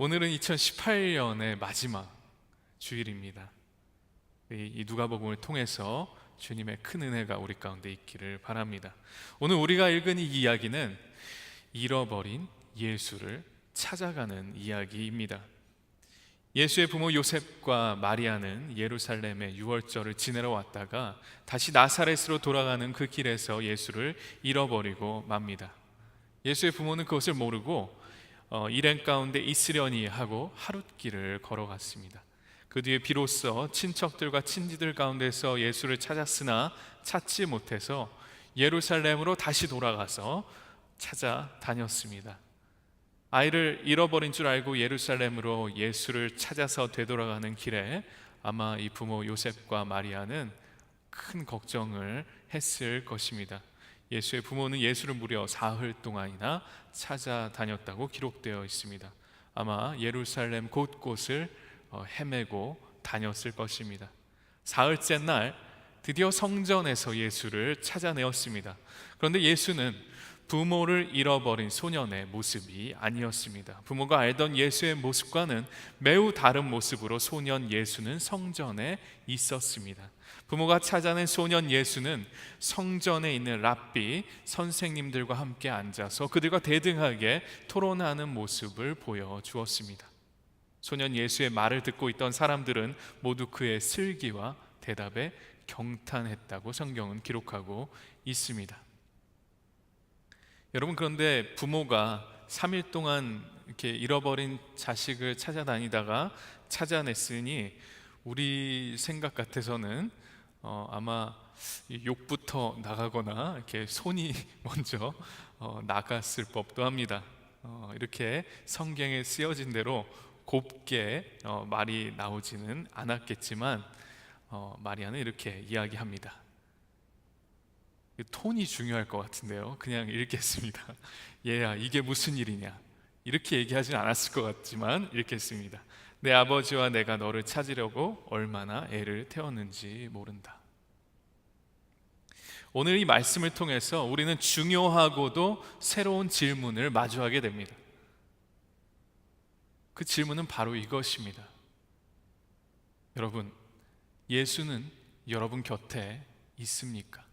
오늘은 2018년의 마지막 주일입니다. 이 누가복음을 통해서 주님의 큰 은혜가 우리 가운데 있기를 바랍니다. 오늘 우리가 읽은 이 이야기는 잃어버린 예수를 찾아가는 이야기입니다. 예수의 부모 요셉과 마리아는 예루살렘에 유월절을 지내러 왔다가 다시 나사렛으로 돌아가는 그 길에서 예수를 잃어버리고 맙니다. 예수의 부모는 그것을 모르고 일행 가운데 있으려니 하고 하룻길을 걸어갔습니다. 그 뒤에 비로소 친척들과 친지들 가운데서 예수를 찾았으나 찾지 못해서 예루살렘으로 다시 돌아가서 찾아다녔습니다. 아이를 잃어버린 줄 알고 예루살렘으로 예수를 찾아서 되돌아가는 길에 아마 이 부모 요셉과 마리아는 큰 걱정을 했을 것입니다. 예수의 부모는 예수를 무려 사흘 동안이나 찾아다녔다고 기록되어 있습니다. 아마 예루살렘 곳곳을 헤매고 다녔을 것입니다. 사흘째 날 드디어 성전에서 예수를 찾아내었습니다. 그런데 예수는 부모를 잃어버린 소년의 모습이 아니었습니다. 부모가 알던 예수의 모습과는 매우 다른 모습으로 소년 예수는 성전에 있었습니다. 부모가 찾아낸 소년 예수는 성전에 있는 랍비 선생님들과 함께 앉아서 그들과 대등하게 토론하는 모습을 보여주었습니다. 소년 예수의 말을 듣고 있던 사람들은 모두 그의 슬기와 대답에 경탄했다고 성경은 기록하고 있습니다. 여러분, 그런데 부모가 3일 동안 이렇게 잃어버린 자식을 찾아다니다가 찾아냈으니 우리 생각 같아서는 아마 욕부터 나가거나 이렇게 손이 먼저 나갔을 법도 합니다. 이렇게 성경에 쓰여진 대로 곱게 말이 나오지는 않았겠지만 마리아는 이렇게 이야기합니다. 톤이 중요할 것 같은데요. 그냥 읽겠습니다. 얘야, 이게 무슨 일이냐? 이렇게 얘기하진 않았을 것 같지만 읽겠습니다. 내 아버지와 내가 너를 찾으려고 얼마나 애를 태웠는지 모른다. 오늘 이 말씀을 통해서 우리는 중요하고도 새로운 질문을 마주하게 됩니다. 그 질문은 바로 이것입니다. 여러분, 예수는 여러분 곁에 있습니까?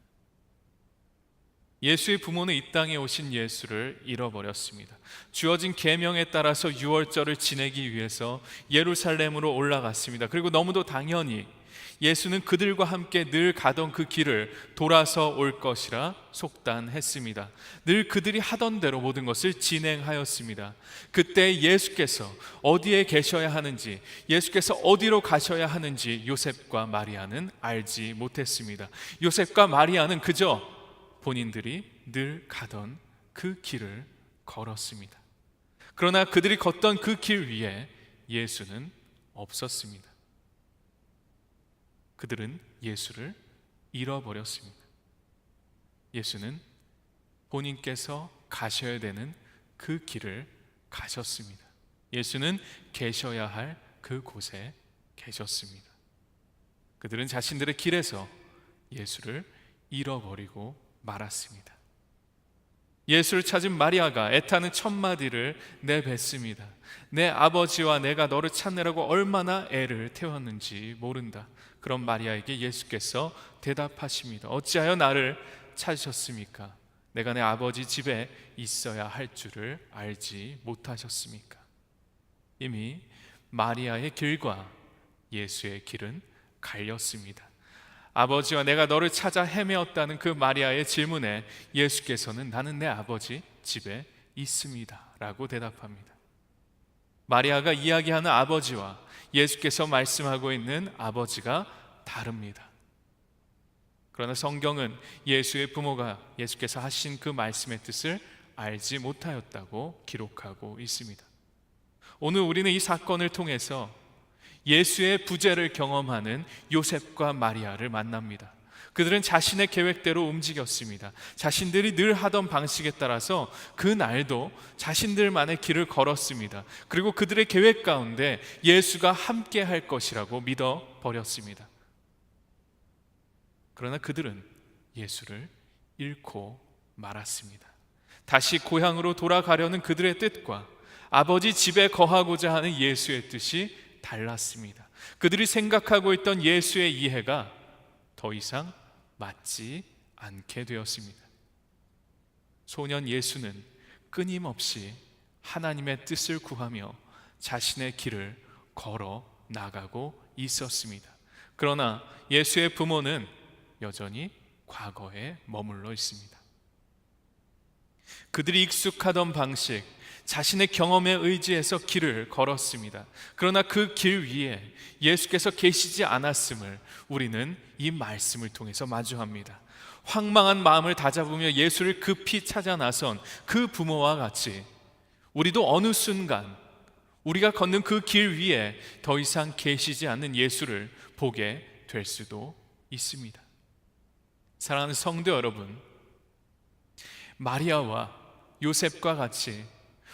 예수의 부모는 이 땅에 오신 예수를 잃어버렸습니다. 주어진 계명에 따라서 유월절을 지내기 위해서 예루살렘으로 올라갔습니다. 그리고 너무도 당연히 예수는 그들과 함께 늘 가던 그 길을 돌아서 올 것이라 속단했습니다. 늘 그들이 하던 대로 모든 것을 진행하였습니다. 그때 예수께서 어디에 계셔야 하는지, 예수께서 어디로 가셔야 하는지 요셉과 마리아는 알지 못했습니다. 요셉과 마리아는 그저 본인들이 늘 가던 그 길을 걸었습니다. 그러나 그들이 걷던 그 길 위에 예수는 없었습니다. 그들은 예수를 잃어버렸습니다. 예수는 본인께서 가셔야 되는 그 길을 가셨습니다. 예수는 계셔야 할 그곳에 계셨습니다. 그들은 자신들의 길에서 예수를 잃어버리고 말았습니다. 예수를 찾은 마리아가 애타는 첫 마디를 내뱉습니다. 내 아버지와 내가 너를 찾느라고 얼마나 애를 태웠는지 모른다. 그런 마리아에게 예수께서 대답하십니다. 어찌하여 나를 찾으셨습니까? 내가 내 아버지 집에 있어야 할 줄을 알지 못하셨습니까? 이미 마리아의 길과 예수의 길은 갈렸습니다. 아버지와 내가 너를 찾아 헤매었다는 그 마리아의 질문에 예수께서는 나는 내 아버지 집에 있습니다 라고 대답합니다. 마리아가 이야기하는 아버지와 예수께서 말씀하고 있는 아버지가 다릅니다. 그러나 성경은 예수의 부모가 예수께서 하신 그 말씀의 뜻을 알지 못하였다고 기록하고 있습니다. 오늘 우리는 이 사건을 통해서 예수의 부재를 경험하는 요셉과 마리아를 만납니다. 그들은 자신의 계획대로 움직였습니다. 자신들이 늘 하던 방식에 따라서 그 날도 자신들만의 길을 걸었습니다. 그리고 그들의 계획 가운데 예수가 함께 할 것이라고 믿어버렸습니다. 그러나 그들은 예수를 잃고 말았습니다. 다시 고향으로 돌아가려는 그들의 뜻과 아버지 집에 거하고자 하는 예수의 뜻이 달랐습니다. 그들이 생각하고 있던 예수의 이해가 더 이상 맞지 않게 되었습니다. 소년 예수는 끊임없이 하나님의 뜻을 구하며 자신의 길을 걸어 나가고 있었습니다. 그러나 예수의 부모는 여전히 과거에 머물러 있습니다. 그들이 익숙하던 방식, 자신의 경험에 의지해서 길을 걸었습니다. 그러나 그 길 위에 예수께서 계시지 않았음을 우리는 이 말씀을 통해서 마주합니다. 황망한 마음을 다잡으며 예수를 급히 찾아 나선 그 부모와 같이 우리도 어느 순간 우리가 걷는 그 길 위에 더 이상 계시지 않는 예수를 보게 될 수도 있습니다. 사랑하는 성도 여러분, 마리아와 요셉과 같이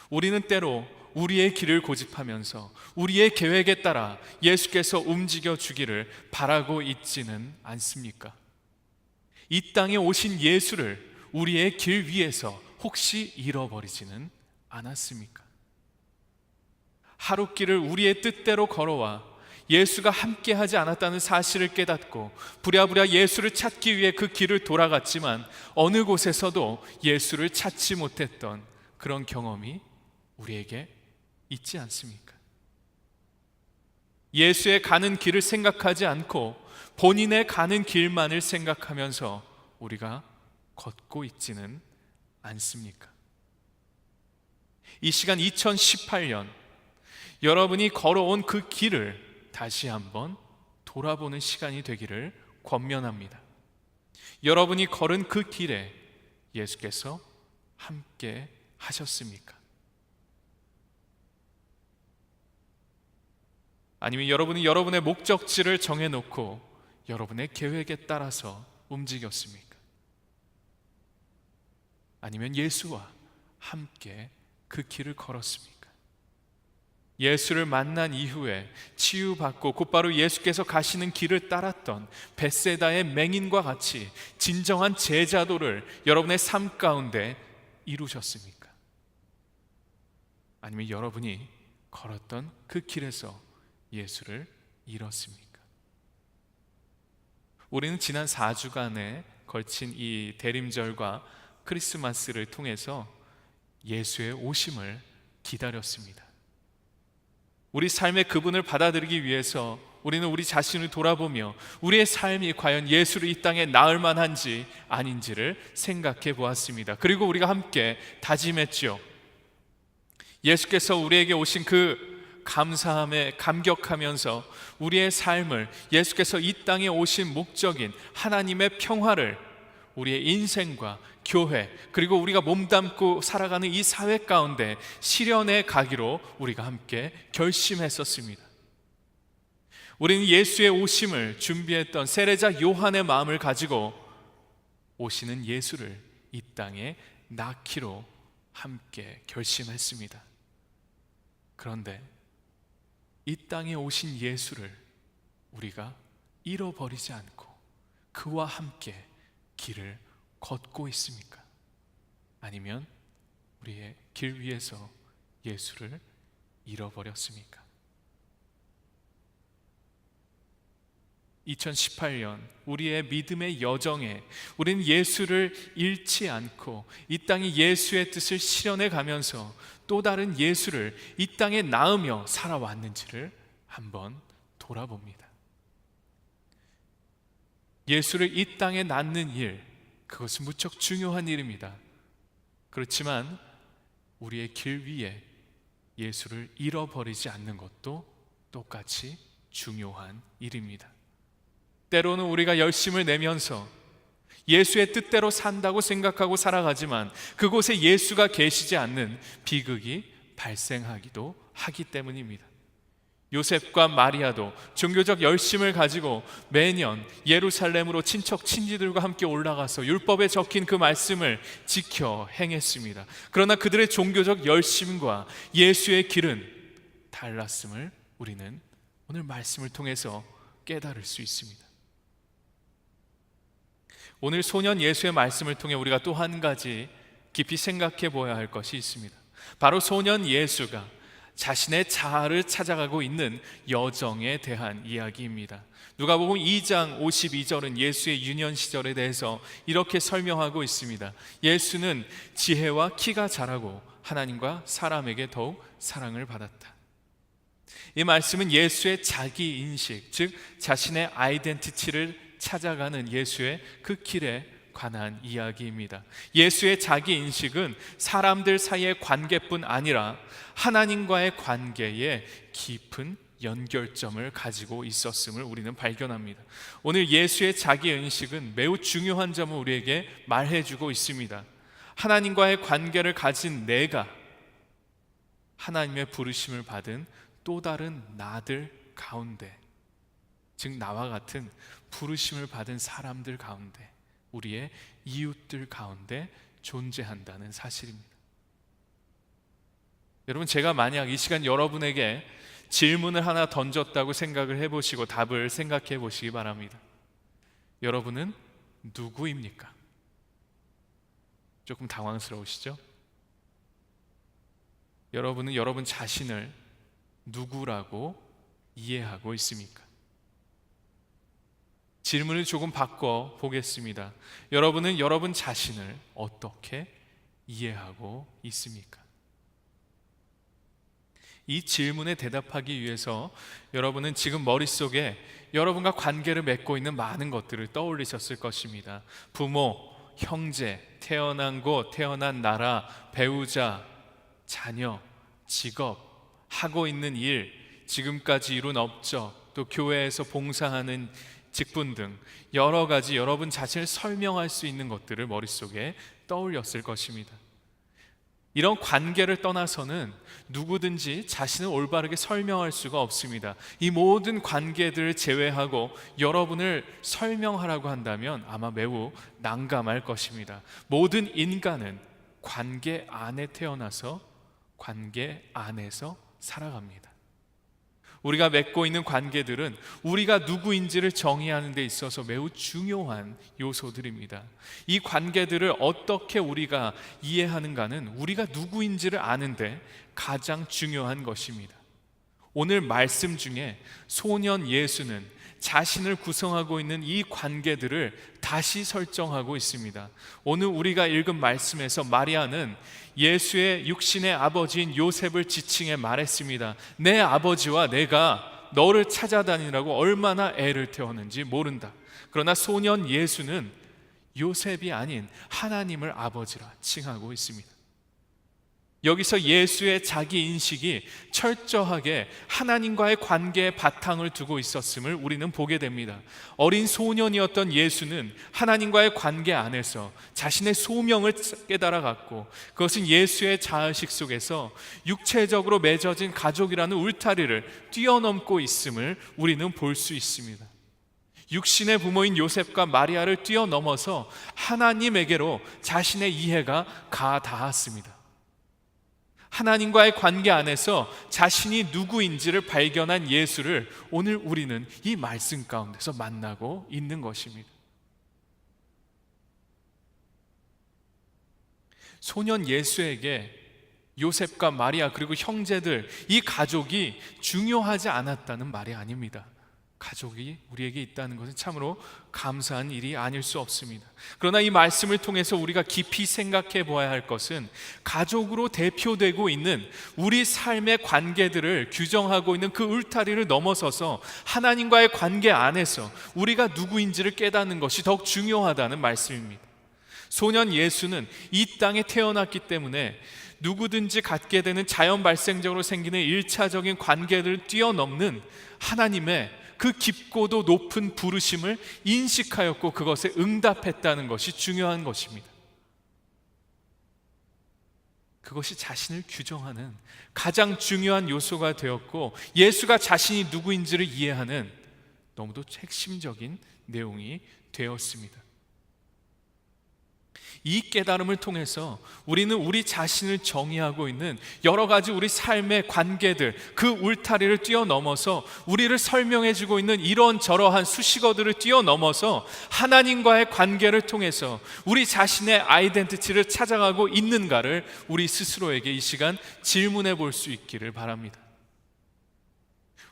우리는 때로 우리의 길을 고집하면서 우리의 계획에 따라 예수께서 움직여 주기를 바라고 있지는 않습니까? 이 땅에 오신 예수를 우리의 길 위에서 혹시 잃어버리지는 않았습니까? 하루길을 우리의 뜻대로 걸어와 예수가 함께하지 않았다는 사실을 깨닫고 부랴부랴 예수를 찾기 위해 그 길을 돌아갔지만 어느 곳에서도 예수를 찾지 못했던 그런 경험이 우리에게 있지 않습니까? 예수의 가는 길을 생각하지 않고 본인의 가는 길만을 생각하면서 우리가 걷고 있지는 않습니까? 이 시간 2018년 여러분이 걸어온 그 길을 다시 한번 돌아보는 시간이 되기를 권면합니다. 여러분이 걸은 그 길에 예수께서 함께 하셨습니까? 아니면 여러분이 여러분의 목적지를 정해놓고 여러분의 계획에 따라서 움직였습니까? 아니면 예수와 함께 그 길을 걸었습니까? 예수를 만난 이후에 치유받고 곧바로 예수께서 가시는 길을 따랐던 벳세다의 맹인과 같이 진정한 제자도를 여러분의 삶 가운데 이루셨습니까? 아니면 여러분이 걸었던 그 길에서 예수를 잃었습니까? 우리는 지난 4주간에 걸친 이 대림절과 크리스마스를 통해서 예수의 오심을 기다렸습니다. 우리 삶의 그분을 받아들이기 위해서 우리는 우리 자신을 돌아보며 우리의 삶이 과연 예수를 이 땅에 낳을 만한지 아닌지를 생각해 보았습니다. 그리고 우리가 함께 다짐했죠. 예수께서 우리에게 오신 그 감사함에 감격하면서 우리의 삶을 예수께서 이 땅에 오신 목적인 하나님의 평화를 우리의 인생과 교회 그리고 우리가 몸담고 살아가는 이 사회 가운데 실현해 가기로 우리가 함께 결심했었습니다. 우리는 예수의 오심을 준비했던 세례자 요한의 마음을 가지고 오시는 예수를 이 땅에 낳기로 함께 결심했습니다. 그런데 이 땅에 오신 예수를 우리가 잃어버리지 않고 그와 함께 길을 걷고 있습니까? 아니면 우리의 길 위에서 예수를 잃어버렸습니까? 2018년 우리의 믿음의 여정에 우리는 예수를 잃지 않고 이 땅에 예수의 뜻을 실현해 가면서 또 다른 예수를 이 땅에 낳으며 살아왔는지를 한번 돌아봅니다. 예수를 이 땅에 낳는 일, 그것은 무척 중요한 일입니다. 그렇지만 우리의 길 위에 예수를 잃어버리지 않는 것도 똑같이 중요한 일입니다. 때로는 우리가 열심을 내면서 예수의 뜻대로 산다고 생각하고 살아가지만 그곳에 예수가 계시지 않는 비극이 발생하기도 하기 때문입니다. 요셉과 마리아도 종교적 열심을 가지고 매년 예루살렘으로 친척 친지들과 함께 올라가서 율법에 적힌 그 말씀을 지켜 행했습니다. 그러나 그들의 종교적 열심과 예수의 길은 달랐음을 우리는 오늘 말씀을 통해서 깨달을 수 있습니다. 오늘 소년 예수의 말씀을 통해 우리가 또 한 가지 깊이 생각해 보아야 할 것이 있습니다. 바로 소년 예수가 자신의 자아를 찾아가고 있는 여정에 대한 이야기입니다. 누가복음 2장 52절은 예수의 유년 시절에 대해서 이렇게 설명하고 있습니다. 예수는 지혜와 키가 자라고 하나님과 사람에게 더욱 사랑을 받았다. 이 말씀은 예수의 자기 인식, 즉 자신의 아이덴티티를 찾아가는 예수의 그 길에 관한 이야기입니다. 예수의 자기 인식은 사람들 사이의 관계뿐 아니라 하나님과의 관계에 깊은 연결점을 가지고 있었음을 우리는 발견합니다. 오늘 예수의 자기 인식은 매우 중요한 점을 우리에게 말해주고 있습니다. 하나님과의 관계를 가진 내가 하나님의 부르심을 받은 또 다른 나들 가운데, 즉 나와 같은 부르심을 받은 사람들 가운데, 우리의 이웃들 가운데 존재한다는 사실입니다. 여러분, 제가 만약 이 시간 여러분에게 질문을 하나 던졌다고 생각을 해보시고 답을 생각해 보시기 바랍니다. 여러분은 누구입니까? 조금 당황스러우시죠? 여러분은 여러분 자신을 누구라고 이해하고 있습니까? 질문을 조금 바꿔 보겠습니다. 여러분은 여러분 자신을 어떻게 이해하고 있습니까? 이 질문에 대답하기 위해서 여러분은 지금 머릿속에 여러분과 관계를 맺고 있는 많은 것들을 떠올리셨을 것입니다. 부모, 형제, 태어난 곳, 태어난 나라, 배우자, 자녀, 직업, 하고 있는 일, 지금까지 이룬 업적, 또 교회에서 봉사하는 직분 등 여러 가지 여러분 자신을 설명할 수 있는 것들을 머릿속에 떠올렸을 것입니다. 이런 관계를 떠나서는 누구든지 자신을 올바르게 설명할 수가 없습니다. 이 모든 관계들을 제외하고 여러분을 설명하라고 한다면 아마 매우 난감할 것입니다. 모든 인간은 관계 안에 태어나서 관계 안에서 살아갑니다. 우리가 맺고 있는 관계들은 우리가 누구인지를 정의하는 데 있어서 매우 중요한 요소들입니다. 이 관계들을 어떻게 우리가 이해하는가는 우리가 누구인지를 아는데 가장 중요한 것입니다. 오늘 말씀 중에 소년 예수는 자신을 구성하고 있는 이 관계들을 다시 설정하고 있습니다. 오늘 우리가 읽은 말씀에서 마리아는 예수의 육신의 아버지인 요셉을 지칭해 말했습니다. 내 아버지와 내가 너를 찾아다니라고 얼마나 애를 태웠는지 모른다. 그러나 소년 예수는 요셉이 아닌 하나님을 아버지라 칭하고 있습니다. 여기서 예수의 자기 인식이 철저하게 하나님과의 관계에 바탕을 두고 있었음을 우리는 보게 됩니다. 어린 소년이었던 예수는 하나님과의 관계 안에서 자신의 소명을 깨달아갔고, 그것은 예수의 자의식 속에서 육체적으로 맺어진 가족이라는 울타리를 뛰어넘고 있음을 우리는 볼 수 있습니다. 육신의 부모인 요셉과 마리아를 뛰어넘어서 하나님에게로 자신의 이해가 가 닿았습니다. 하나님과의 관계 안에서 자신이 누구인지를 발견한 예수를 오늘 우리는 이 말씀 가운데서 만나고 있는 것입니다. 소년 예수에게 요셉과 마리아 그리고 형제들, 이 가족이 중요하지 않았다는 말이 아닙니다. 가족이 우리에게 있다는 것은 참으로 감사한 일이 아닐 수 없습니다. 그러나 이 말씀을 통해서 우리가 깊이 생각해 보아야 할 것은 가족으로 대표되고 있는 우리 삶의 관계들을 규정하고 있는 그 울타리를 넘어서서 하나님과의 관계 안에서 우리가 누구인지를 깨닫는 것이 더욱 중요하다는 말씀입니다. 소년 예수는 이 땅에 태어났기 때문에 누구든지 갖게 되는 자연 발생적으로 생기는 1차적인 관계들을 뛰어넘는 하나님의 그 깊고도 높은 부르심을 인식하였고 그것에 응답했다는 것이 중요한 것입니다. 그것이 자신을 규정하는 가장 중요한 요소가 되었고, 예수가 자신이 누구인지를 이해하는 너무도 핵심적인 내용이 되었습니다. 이 깨달음을 통해서 우리는 우리 자신을 정의하고 있는 여러 가지 우리 삶의 관계들, 그 울타리를 뛰어넘어서 우리를 설명해주고 있는 이런저러한 수식어들을 뛰어넘어서 하나님과의 관계를 통해서 우리 자신의 아이덴티티를 찾아가고 있는가를 우리 스스로에게 이 시간 질문해 볼 수 있기를 바랍니다.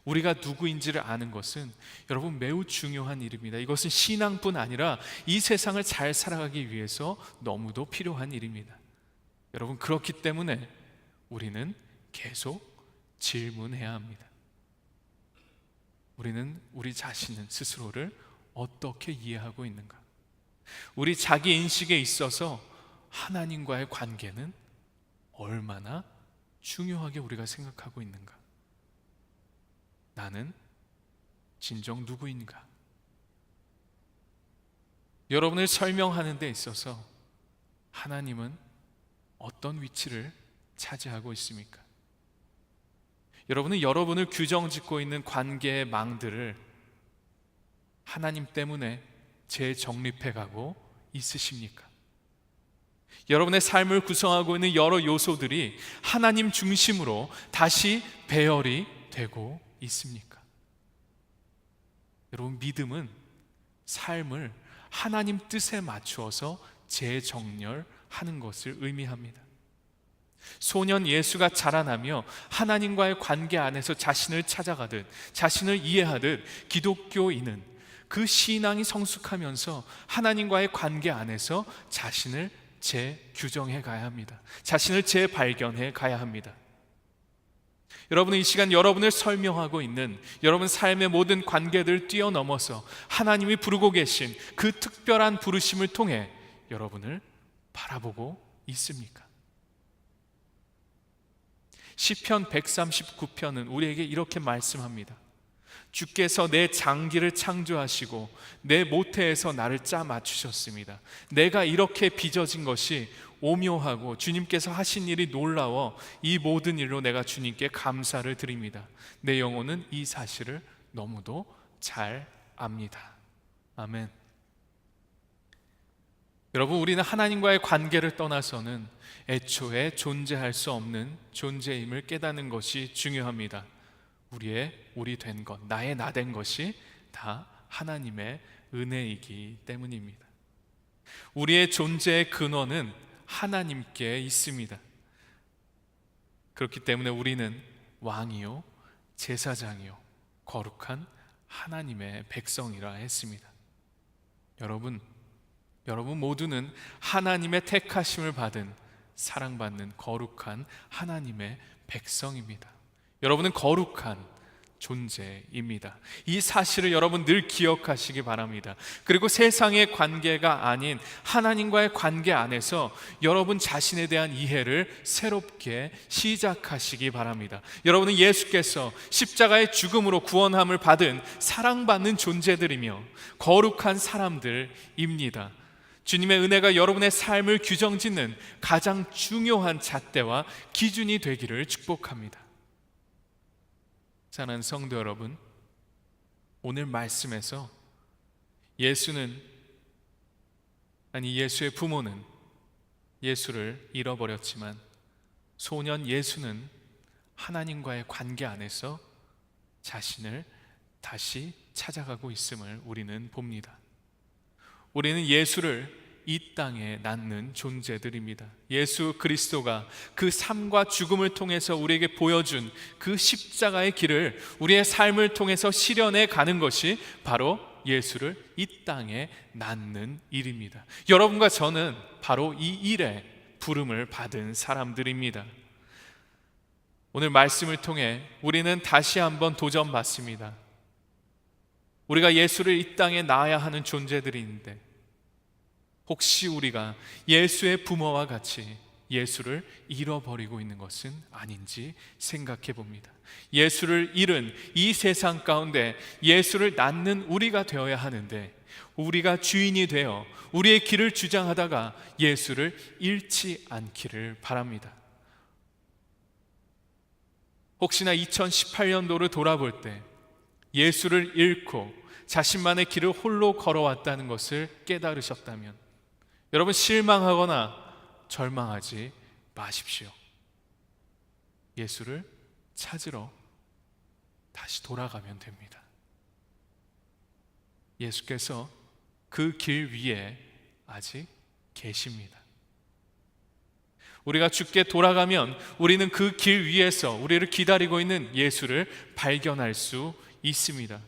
우리가 누구인지를 아는 것은 여러분 매우 중요한 일입니다. 이것은 신앙뿐 아니라 이 세상을 잘 살아가기 위해서 너무도 필요한 일입니다. 여러분, 그렇기 때문에 우리는 계속 질문해야 합니다. 우리는 우리 자신은 스스로를 어떻게 이해하고 있는가? 우리 자기 인식에 있어서 하나님과의 관계는 얼마나 중요하게 우리가 생각하고 있는가? 나는 진정 누구인가? 여러분을 설명하는 데 있어서 하나님은 어떤 위치를 차지하고 있습니까? 여러분은 여러분을 규정짓고 있는 관계의 망들을 하나님 때문에 재정립해가고 있으십니까? 여러분의 삶을 구성하고 있는 여러 요소들이 하나님 중심으로 다시 배열이 되고 있습니까? 여러분, 믿음은 삶을 하나님 뜻에 맞추어서 재정렬하는 것을 의미합니다. 소년 예수가 자라나며 하나님과의 관계 안에서 자신을 찾아가듯, 자신을 이해하듯 기독교인은 그 신앙이 성숙하면서 하나님과의 관계 안에서 자신을 재규정해 가야 합니다. 자신을 재발견해 가야 합니다. 여러분은 이 시간 여러분을 설명하고 있는 여러분 삶의 모든 관계들을 뛰어넘어서 하나님이 부르고 계신 그 특별한 부르심을 통해 여러분을 바라보고 있습니까? 시편 139편은 우리에게 이렇게 말씀합니다. 주께서 내 장기를 창조하시고 내 모태에서 나를 짜 맞추셨습니다. 내가 이렇게 빚어진 것이 오묘하고 주님께서 하신 일이 놀라워 이 모든 일로 내가 주님께 감사를 드립니다. 내 영혼은 이 사실을 너무도 잘 압니다. 아멘. 여러분, 우리는 하나님과의 관계를 떠나서는 애초에 존재할 수 없는 존재임을 깨닫는 것이 중요합니다. 우리 된 것, 나의 나 된 것이 다 하나님의 은혜이기 때문입니다. 우리의 존재의 근원은 하나님께 있습니다. 그렇기 때문에 우리는 왕이요 제사장이요 거룩한 하나님의 백성이라 했습니다. 여러분 모두는 하나님의 택하심을 받은 사랑받는 거룩한 하나님의 백성입니다. 여러분은 거룩한 존재입니다. 이 사실을 여러분 늘 기억하시기 바랍니다. 그리고 세상의 관계가 아닌 하나님과의 관계 안에서 여러분 자신에 대한 이해를 새롭게 시작하시기 바랍니다. 여러분은 예수께서 십자가의 죽음으로 구원함을 받은 사랑받는 존재들이며 거룩한 사람들입니다. 주님의 은혜가 여러분의 삶을 규정짓는 가장 중요한 잣대와 기준이 되기를 축복합니다. 사랑하는 성도 여러분, 오늘 말씀에서 예수의 부모는 예수를 잃어버렸지만 소년 예수는 하나님과의 관계 안에서 자신을 다시 찾아가고 있음을 우리는 봅니다. 우리는 예수를 이 땅에 낳는 존재들입니다. 예수 그리스도가 그 삶과 죽음을 통해서 우리에게 보여준 그 십자가의 길을 우리의 삶을 통해서 실현해 가는 것이 바로 예수를 이 땅에 낳는 일입니다. 여러분과 저는 바로 이 일에 부름을 받은 사람들입니다. 오늘 말씀을 통해 우리는 다시 한번 도전받습니다. 우리가 예수를 이 땅에 낳아야 하는 존재들인데 혹시 우리가 예수의 부모와 같이 예수를 잃어버리고 있는 것은 아닌지 생각해 봅니다. 예수를 잃은 이 세상 가운데 예수를 낳는 우리가 되어야 하는데 우리가 주인이 되어 우리의 길을 주장하다가 예수를 잃지 않기를 바랍니다. 혹시나 2018년도를 돌아볼 때 예수를 잃고 자신만의 길을 홀로 걸어왔다는 것을 깨달으셨다면 여러분, 실망하거나 절망하지 마십시오. 예수를 찾으러 다시 돌아가면 됩니다. 예수께서 그 길 위에 아직 계십니다. 우리가 주께 돌아가면 우리는 그 길 위에서 우리를 기다리고 있는 예수를 발견할 수 있습니다.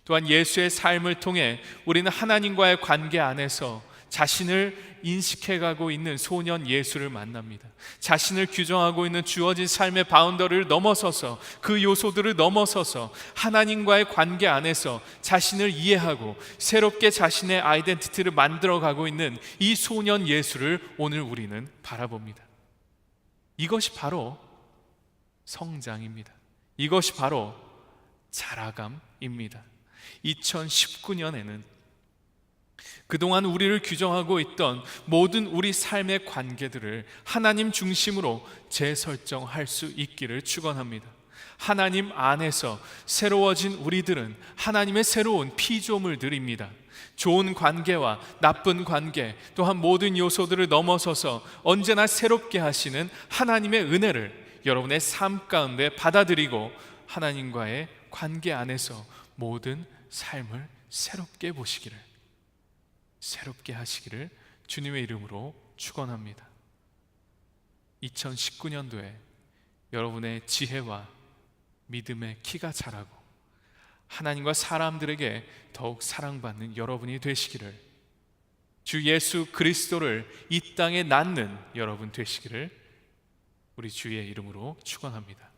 또한 예수의 삶을 통해 우리는 하나님과의 관계 안에서 자신을 인식해가고 있는 소년 예수를 만납니다. 자신을 규정하고 있는 주어진 삶의 바운더리를 넘어서서, 그 요소들을 넘어서서 하나님과의 관계 안에서 자신을 이해하고 새롭게 자신의 아이덴티티를 만들어가고 있는 이 소년 예수를 오늘 우리는 바라봅니다. 이것이 바로 성장입니다. 이것이 바로 자라감입니다. 2019년에는 그동안 우리를 규정하고 있던 모든 우리 삶의 관계들을 하나님 중심으로 재설정할 수 있기를 축원합니다. 하나님 안에서 새로워진 우리들은 하나님의 새로운 피조물들입니다. 좋은 관계와 나쁜 관계, 또한 모든 요소들을 넘어서서 언제나 새롭게 하시는 하나님의 은혜를 여러분의 삶 가운데 받아들이고 하나님과의 관계 안에서 모든 삶을 새롭게 보시기를, 새롭게 하시기를 주님의 이름으로 축원합니다. 2019년도에 여러분의 지혜와 믿음의 키가 자라고 하나님과 사람들에게 더욱 사랑받는 여러분이 되시기를, 주 예수 그리스도를 이 땅에 낳는 여러분 되시기를 우리 주의 이름으로 축원합니다.